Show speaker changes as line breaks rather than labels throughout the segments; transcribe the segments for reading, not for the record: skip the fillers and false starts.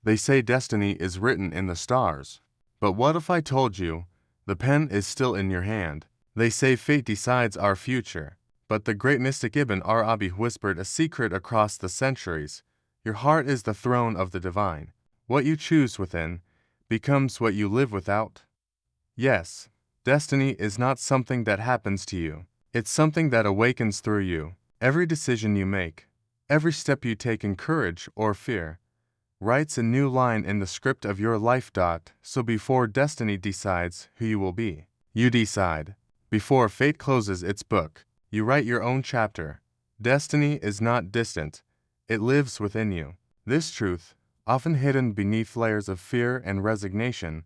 They say destiny is written in the stars. But what if I told you the pen is still in your hand? They say fate decides our future. But the great mystic Ibn Arabi whispered a secret across the centuries. Your heart is the throne of the divine. What you choose within becomes what you live without. Yes, destiny is not something that happens to you. It's something that awakens through you. Every decision you make, every step you take in courage or fear, writes a new line in the script of your life. So before destiny decides who you will be, you decide. Before fate closes its book, you write your own chapter. Destiny is not distant. It lives within you. This truth, often hidden beneath layers of fear and resignation,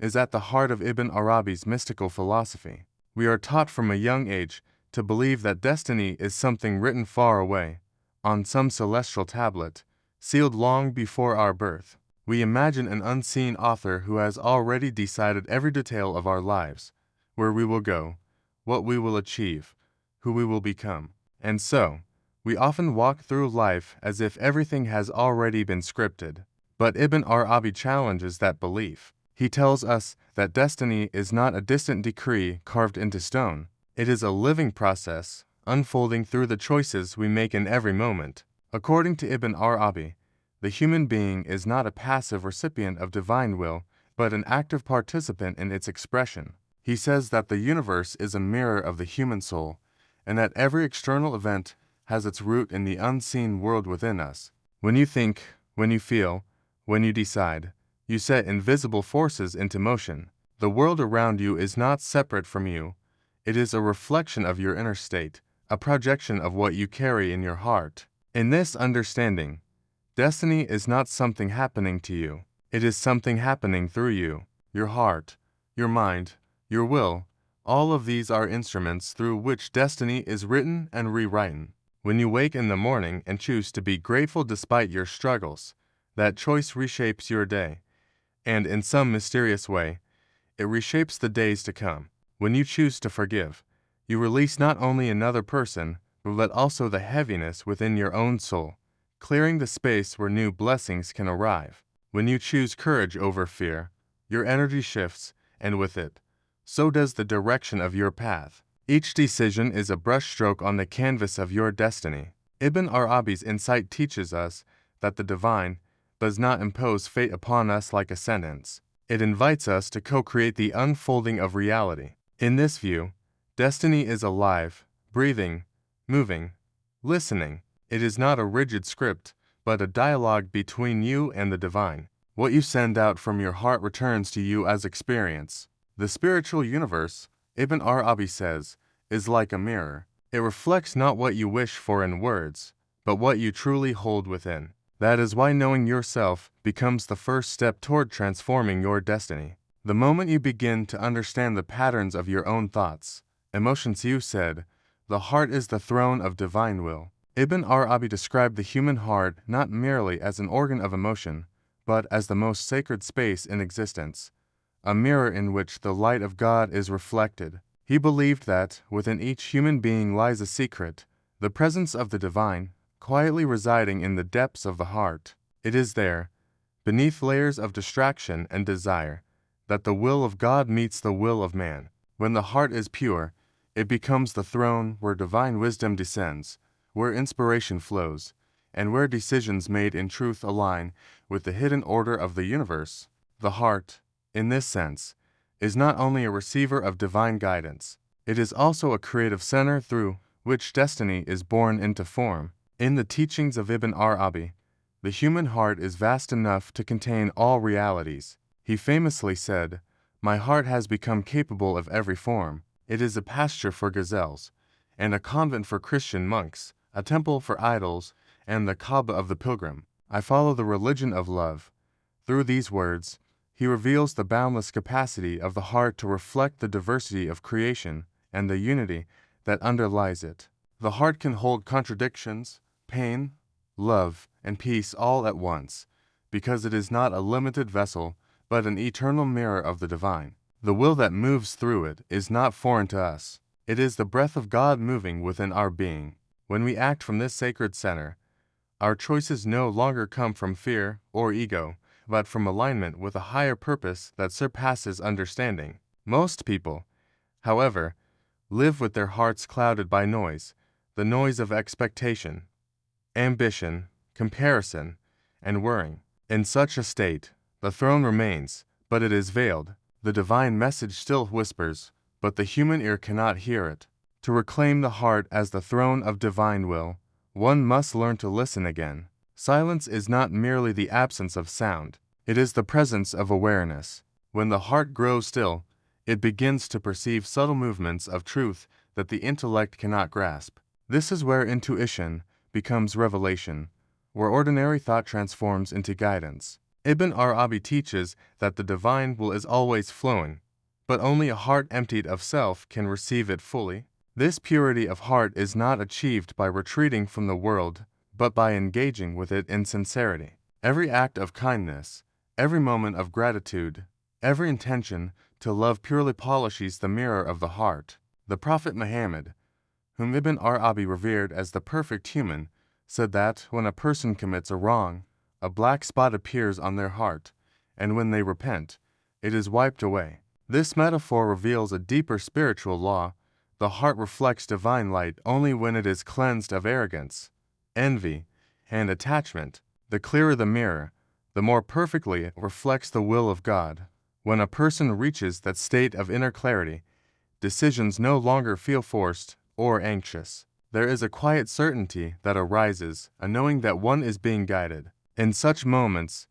is at the heart of Ibn Arabi's mystical philosophy. We are taught from a young age to believe that destiny is something written far away, on some celestial tablet, sealed long before our birth. We imagine an unseen author who has already decided every detail of our lives, where we will go, what we will achieve, who we will become. And so, we often walk through life as if everything has already been scripted. But Ibn Arabi challenges that belief. He tells us that destiny is not a distant decree carved into stone. It is a living process, unfolding through the choices we make in every moment. According to Ibn Arabi, the human being is not a passive recipient of divine will, but an active participant in its expression. He says that the universe is a mirror of the human soul, and that every external event has its root in the unseen world within us. When you think, when you feel, when you decide, you set invisible forces into motion. The world around you is not separate from you. It is a reflection of your inner state, a projection of what you carry in your heart. In this understanding, destiny is not something happening to you. It is something happening through you. Your heart, your mind, your will, all of these are instruments through which destiny is written and rewritten. When you wake in the morning and choose to be grateful despite your struggles, that choice reshapes your day, and in some mysterious way, it reshapes the days to come. When you choose to forgive, you release not only another person, but also the heaviness within your own soul, clearing the space where new blessings can arrive. When you choose courage over fear, your energy shifts, and with it, so does the direction of your path. Each decision is a brushstroke on the canvas of your destiny. Ibn Arabi's insight teaches us that the divine does not impose fate upon us like a sentence. It invites us to co-create the unfolding of reality. In this view, destiny is alive, breathing, moving, listening. It is not a rigid script, but a dialogue between you and the divine. What you send out from your heart returns to you as experience. The spiritual universe, Ibn Arabi says, is like a mirror. It reflects not what you wish for in words, but what you truly hold within. That is why knowing yourself becomes the first step toward transforming your destiny. The moment you begin to understand the patterns of your own thoughts, emotions, you said, the heart is the throne of divine will. Ibn Arabi described the human heart not merely as an organ of emotion, but as the most sacred space in existence, a mirror in which the light of God is reflected. He believed that within each human being lies a secret, the presence of the divine, quietly residing in the depths of the heart. It is there, beneath layers of distraction and desire, that the will of God meets the will of man. When the heart is pure, it becomes the throne where divine wisdom descends, where inspiration flows, and where decisions made in truth align with the hidden order of the universe. The heart, in this sense, is not only a receiver of divine guidance, it is also a creative center through which destiny is born into form. In the teachings of Ibn Arabi, the human heart is vast enough to contain all realities. He famously said, "My heart has become capable of every form. It is a pasture for gazelles, and a convent for Christian monks, a temple for idols, and the Kaaba of the pilgrim. I follow the religion of love." Through these words, he reveals the boundless capacity of the heart to reflect the diversity of creation and the unity that underlies it. The heart can hold contradictions, pain, love, and peace all at once, because it is not a limited vessel, but an eternal mirror of the divine. The will that moves through it is not foreign to us. It is the breath of God moving within our being. When we act from this sacred center, our choices no longer come from fear or ego, but from alignment with a higher purpose that surpasses understanding. Most people, however, live with their hearts clouded by noise, the noise of expectation, ambition, comparison, and worrying. In such a state, the throne remains, but it is veiled. The divine message still whispers, but the human ear cannot hear it. To reclaim the heart as the throne of divine will, one must learn to listen again. Silence is not merely the absence of sound, it is the presence of awareness. When the heart grows still, it begins to perceive subtle movements of truth that the intellect cannot grasp. This is where intuition becomes revelation, where ordinary thought transforms into guidance. Ibn Arabi teaches that the divine will is always flowing, but only a heart emptied of self can receive it fully. This purity of heart is not achieved by retreating from the world, but by engaging with it in sincerity. Every act of kindness, every moment of gratitude, every intention to love purely polishes the mirror of the heart. The Prophet Muhammad, whom Ibn Arabi revered as the perfect human, said that when a person commits a wrong, a black spot appears on their heart, and when they repent, it is wiped away. This metaphor reveals a deeper spiritual law. The heart reflects divine light only when it is cleansed of arrogance, envy, and attachment. The clearer the mirror, the more perfectly it reflects the will of God. When a person reaches that state of inner clarity, decisions no longer feel forced or anxious. There is a quiet certainty that arises, a knowing that one is being guided. In such moments,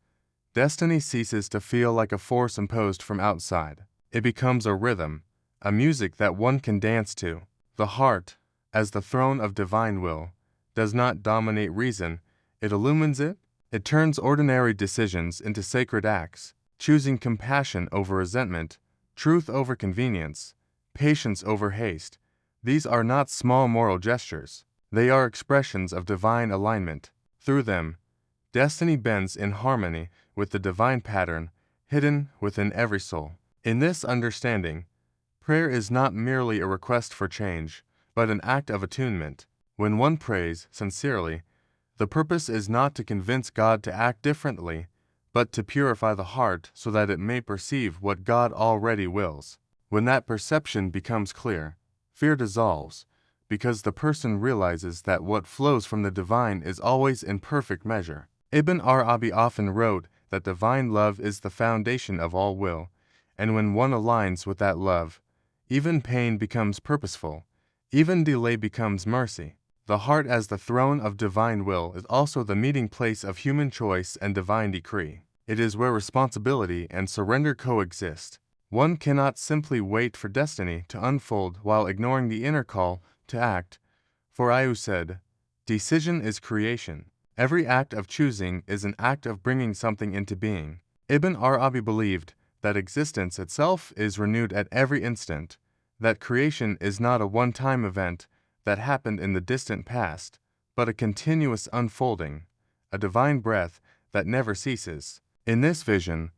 destiny ceases to feel like a force imposed from outside. It becomes a rhythm, a music that one can dance to. The heart, as the throne of divine will, does not dominate reason, it illumines it. It turns ordinary decisions into sacred acts, choosing compassion over resentment, truth over convenience, patience over haste. These are not small moral gestures. They are expressions of divine alignment. Through them, destiny bends in harmony with the divine pattern hidden within every soul. In this understanding, prayer is not merely a request for change, but an act of attunement. When one prays sincerely, the purpose is not to convince God to act differently, but to purify the heart so that it may perceive what God already wills. When that perception becomes clear, fear dissolves, because the person realizes that what flows from the divine is always in perfect measure. Ibn Arabi often wrote that divine love is the foundation of all will, and when one aligns with that love, even pain becomes purposeful, even delay becomes mercy. The heart as the throne of divine will is also the meeting place of human choice and divine decree. It is where responsibility and surrender coexist. One cannot simply wait for destiny to unfold while ignoring the inner call to act. For Ayu said, "Decision is creation." Every act of choosing is an act of bringing something into being. Ibn Arabi believed that existence itself is renewed at every instant, that creation is not a one-time event that happened in the distant past, but a continuous unfolding, a divine breath that never ceases. In this vision,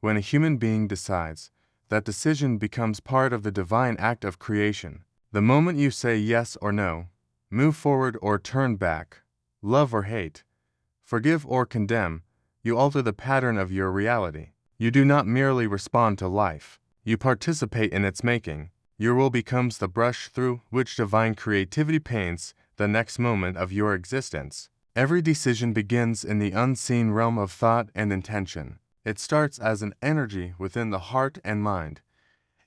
when a human being decides, that decision becomes part of the divine act of creation. The moment you say yes or no, move forward or turn back, love or hate, forgive or condemn, you alter the pattern of your reality. You do not merely respond to life, you participate in its making. Your will becomes the brush through which divine creativity paints the next moment of your existence. Every decision begins in the unseen realm of thought and intention. It starts as an energy within the heart and mind.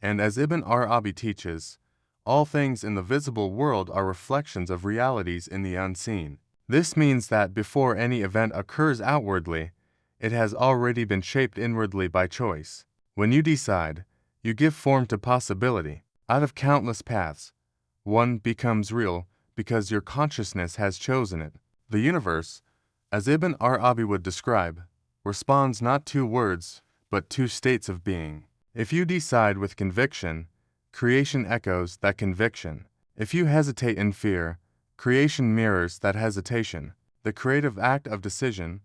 And as Ibn Arabi teaches, all things in the visible world are reflections of realities in the unseen. This means that before any event occurs outwardly, it has already been shaped inwardly by choice. When you decide, you give form to possibility. Out of countless paths, one becomes real because your consciousness has chosen it. The universe, as Ibn Arabi would describe, responds not to words, but to states of being. If you decide with conviction, creation echoes that conviction. If you hesitate in fear, creation mirrors that hesitation. The creative act of decision,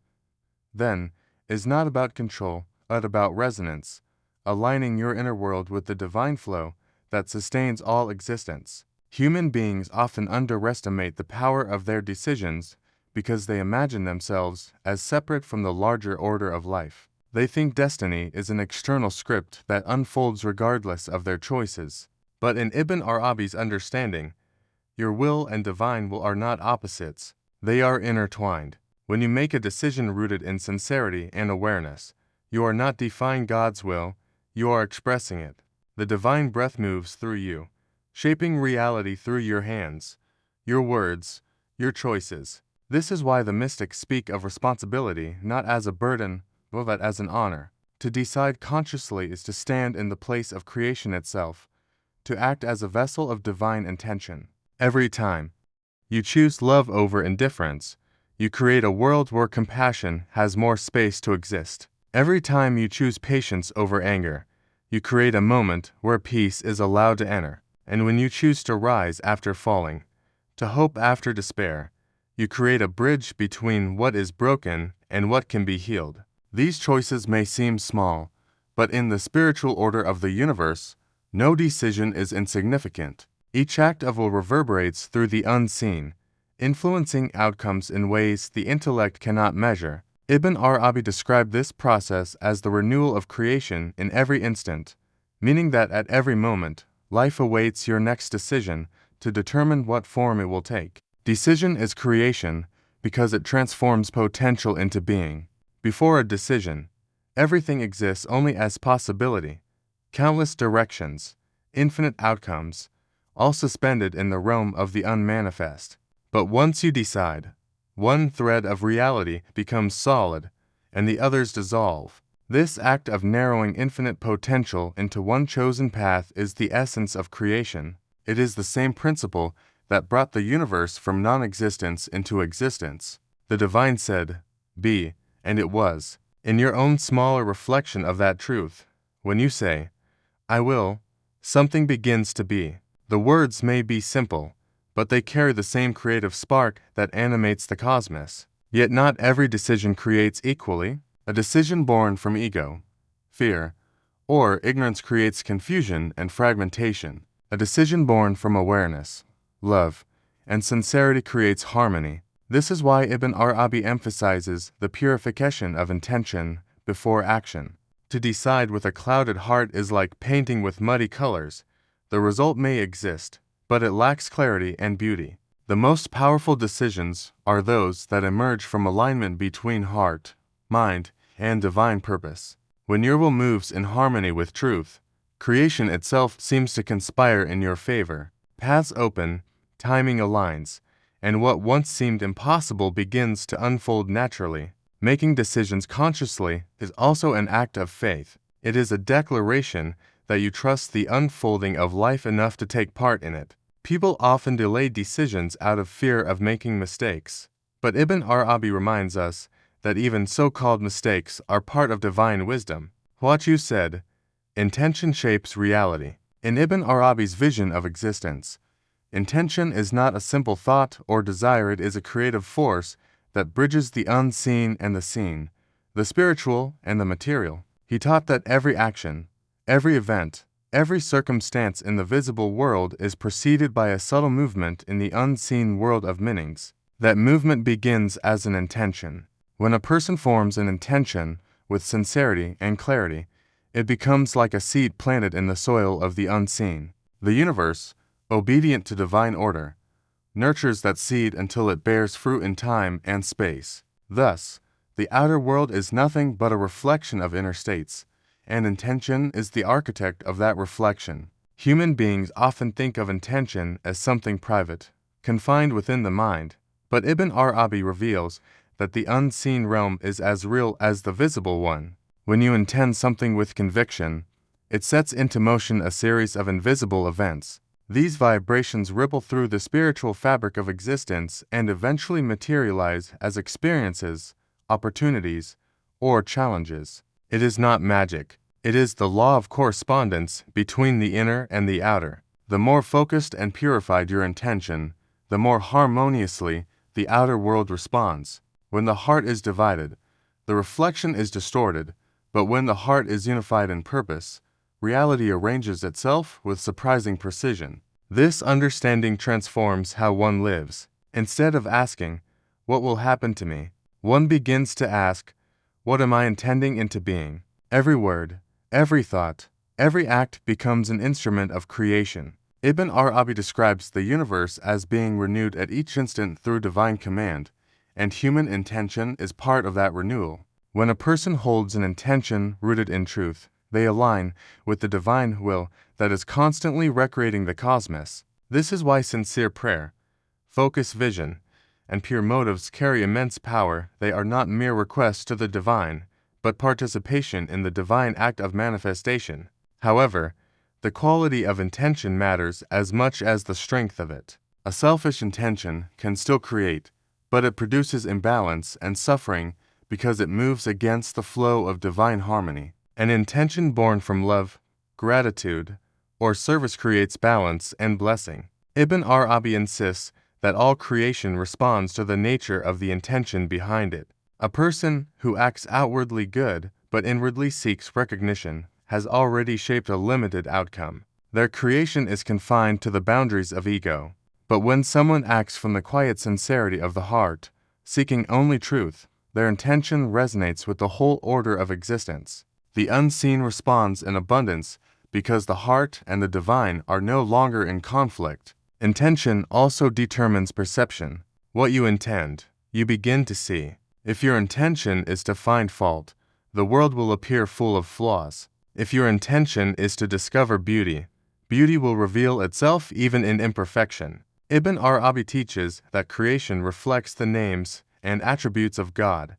then, is not about control, but about resonance, aligning your inner world with the divine flow that sustains all existence. Human beings often underestimate the power of their decisions because they imagine themselves as separate from the larger order of life. They think destiny is an external script that unfolds regardless of their choices. But in Ibn Arabi's understanding, your will and divine will are not opposites. They are intertwined. When you make a decision rooted in sincerity and awareness, you are not defying God's will, you are expressing it. The divine breath moves through you, shaping reality through your hands, your words, your choices. This is why the mystics speak of responsibility not as a burden, but as an honor. To decide consciously is to stand in the place of creation itself, to act as a vessel of divine intention. Every time you choose love over indifference, you create a world where compassion has more space to exist. Every time you choose patience over anger, you create a moment where peace is allowed to enter. And when you choose to rise after falling, to hope after despair, you create a bridge between what is broken and what can be healed. These choices may seem small, but in the spiritual order of the universe, no decision is insignificant. Each act of will reverberates through the unseen, influencing outcomes in ways the intellect cannot measure. Ibn Arabi described this process as the renewal of creation in every instant, meaning that at every moment, life awaits your next decision to determine what form it will take. Decision is creation because it transforms potential into being. Before a decision, everything exists only as possibility, countless directions, infinite outcomes, all suspended in the realm of the unmanifest. But once you decide, one thread of reality becomes solid, and the others dissolve. This act of narrowing infinite potential into one chosen path is the essence of creation. It is the same principle that brought the universe from non-existence into existence. The divine said, "Be," and it was. In your own smaller reflection of that truth, when you say, "I will," something begins to be. The words may be simple, but they carry the same creative spark that animates the cosmos. Yet not every decision creates equally. A decision born from ego, fear, or ignorance creates confusion and fragmentation. A decision born from awareness, love, and sincerity creates harmony. This is why Ibn Arabi emphasizes the purification of intention before action. To decide with a clouded heart is like painting with muddy colors. The result may exist, but it lacks clarity and beauty. The most powerful decisions are those that emerge from alignment between heart, mind, and divine purpose. When your will moves in harmony with truth, creation itself seems to conspire in your favor. Paths open, timing aligns, and what once seemed impossible begins to unfold naturally. Making decisions consciously is also an act of faith. It is a declaration that you trust the unfolding of life enough to take part in it. People often delay decisions out of fear of making mistakes. But Ibn Arabi reminds us that even so-called mistakes are part of divine wisdom. What you said, intention shapes reality. In Ibn Arabi's vision of existence, intention is not a simple thought or desire, it is a creative force that bridges the unseen and the seen, the spiritual and the material. He taught that every action, every event, every circumstance in the visible world is preceded by a subtle movement in the unseen world of meanings. That movement begins as an intention. When a person forms an intention with sincerity and clarity, it becomes like a seed planted in the soil of the unseen. The universe, obedient to divine order, nurtures that seed until it bears fruit in time and space. Thus, the outer world is nothing but a reflection of inner states, and intention is the architect of that reflection. Human beings often think of intention as something private, confined within the mind, but Ibn Arabi reveals that the unseen realm is as real as the visible one. When you intend something with conviction, it sets into motion a series of invisible events. These vibrations ripple through the spiritual fabric of existence and eventually materialize as experiences, opportunities, or challenges. It is not magic. It is the law of correspondence between the inner and the outer. The more focused and purified your intention, the more harmoniously the outer world responds. When the heart is divided, the reflection is distorted, but when the heart is unified in purpose, reality arranges itself with surprising precision. This understanding transforms how one lives. Instead of asking, "What will happen to me?" one begins to ask, What am I intending into being? Every word, every thought, every act becomes an instrument of creation. Ibn Arabi describes the universe as being renewed at each instant through divine command, and human intention is part of that renewal. When a person holds an intention rooted in truth, they align with the divine will that is constantly recreating the cosmos. This is why sincere prayer, focused vision, and pure motives carry immense power. They are not mere requests to the divine, but participation in the divine act of manifestation. However, the quality of intention matters as much as the strength of it. A selfish intention can still create, but it produces imbalance and suffering because it moves against the flow of divine harmony. An intention born from love, gratitude, or service creates balance and blessing. Ibn Arabi insists that all creation responds to the nature of the intention behind it. A person who acts outwardly good but inwardly seeks recognition has already shaped a limited outcome. Their creation is confined to the boundaries of ego. But when someone acts from the quiet sincerity of the heart, seeking only truth, their intention resonates with the whole order of existence. The unseen responds in abundance because the heart and the divine are no longer in conflict. Intention also determines perception. What you intend, you begin to see. If your intention is to find fault, the world will appear full of flaws. If your intention is to discover beauty, beauty will reveal itself even in imperfection. Ibn Arabi teaches that creation reflects the names and attributes of God,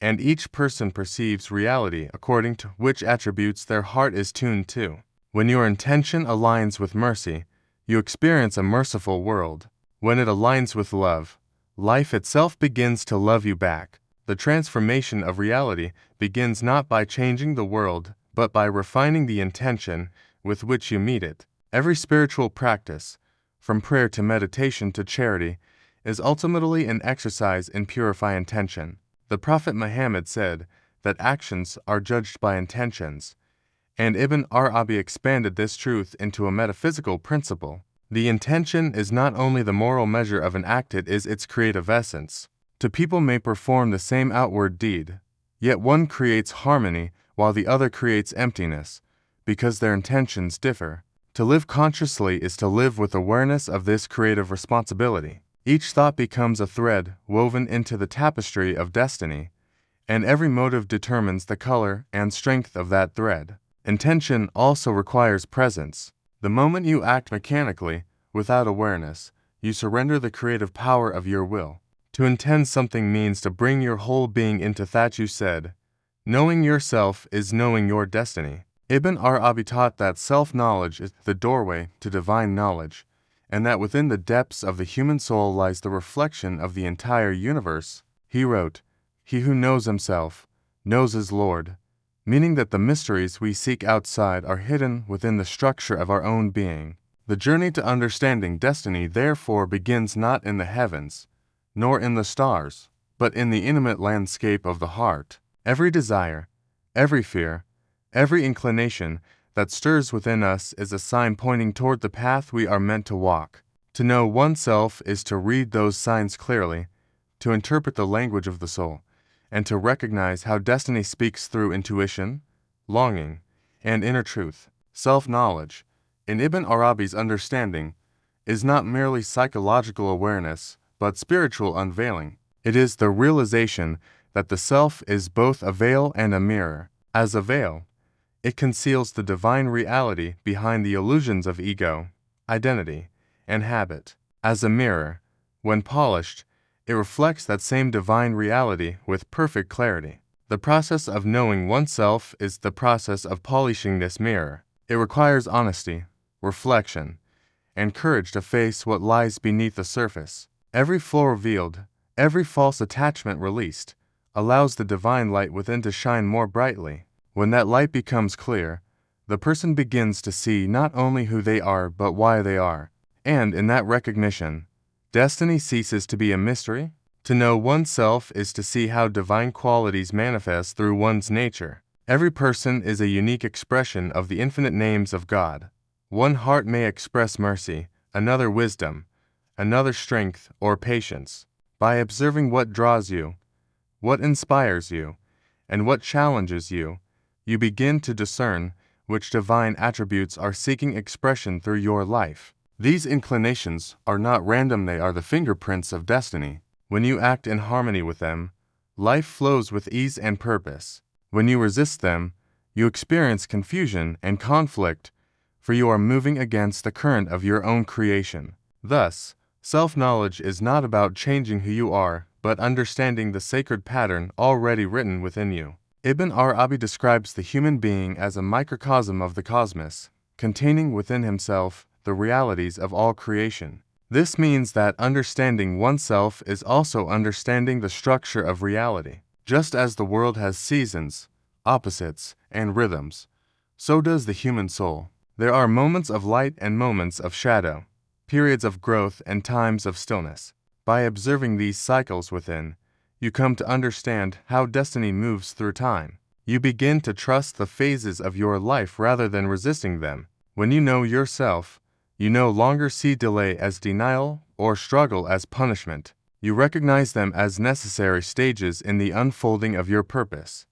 and each person perceives reality according to which attributes their heart is tuned to. When your intention aligns with mercy, you experience a merciful world. When it aligns with love, life itself begins to love you back. The transformation of reality begins not by changing the world, but by refining the intention with which you meet it. Every spiritual practice, from prayer to meditation to charity, is ultimately an exercise in purifying intention. The Prophet Muhammad said that actions are judged by intentions, and Ibn Arabi expanded this truth into a metaphysical principle. The intention is not only the moral measure of an act, it is its creative essence. Two people may perform the same outward deed, yet one creates harmony while the other creates emptiness, because their intentions differ. To live consciously is to live with awareness of this creative responsibility. Each thought becomes a thread woven into the tapestry of destiny, and every motive determines the color and strength of that thread. Intention also requires presence. The moment you act mechanically, without awareness, you surrender the creative power of your will. To intend something means to bring your whole being into that you said. Knowing yourself is knowing your destiny. Ibn Arabi taught that self-knowledge is the doorway to divine knowledge, and that within the depths of the human soul lies the reflection of the entire universe. He wrote, "He who knows himself, knows his Lord," meaning that the mysteries we seek outside are hidden within the structure of our own being. The journey to understanding destiny therefore begins not in the heavens, nor in the stars, but in the intimate landscape of the heart. Every desire, every fear, every inclination that stirs within us is a sign pointing toward the path we are meant to walk. To know oneself is to read those signs clearly, to interpret the language of the soul, and to recognize how destiny speaks through intuition, longing, and inner truth. Self-knowledge, in Ibn Arabi's understanding, is not merely psychological awareness, but spiritual unveiling. It is the realization that the self is both a veil and a mirror. As a veil, it conceals the divine reality behind the illusions of ego, identity, and habit. As a mirror, when polished, it reflects that same divine reality with perfect clarity. The process of knowing oneself is the process of polishing this mirror. It requires honesty, reflection, and courage to face what lies beneath the surface. Every flaw revealed, every false attachment released, allows the divine light within to shine more brightly. When that light becomes clear, the person begins to see not only who they are but why they are. And in that recognition, destiny ceases to be a mystery. To know oneself is to see how divine qualities manifest through one's nature. Every person is a unique expression of the infinite names of God. One heart may express mercy, another wisdom, another strength or patience. By observing what draws you, what inspires you, and what challenges you, you begin to discern which divine attributes are seeking expression through your life. These inclinations are not random, they are the fingerprints of destiny. When you act in harmony with them, life flows with ease and purpose. When you resist them, you experience confusion and conflict, for you are moving against the current of your own creation. Thus, self-knowledge is not about changing who you are, but understanding the sacred pattern already written within you. Ibn Arabi describes the human being as a microcosm of the cosmos, containing within himself the realities of all creation. This means that understanding oneself is also understanding the structure of reality. Just as the world has seasons, opposites, and rhythms, so does the human soul. There are moments of light and moments of shadow, periods of growth and times of stillness. By observing these cycles within, you come to understand how destiny moves through time. You begin to trust the phases of your life rather than resisting them. When you know yourself, you no longer see delay as denial or struggle as punishment. You recognize them as necessary stages in the unfolding of your purpose.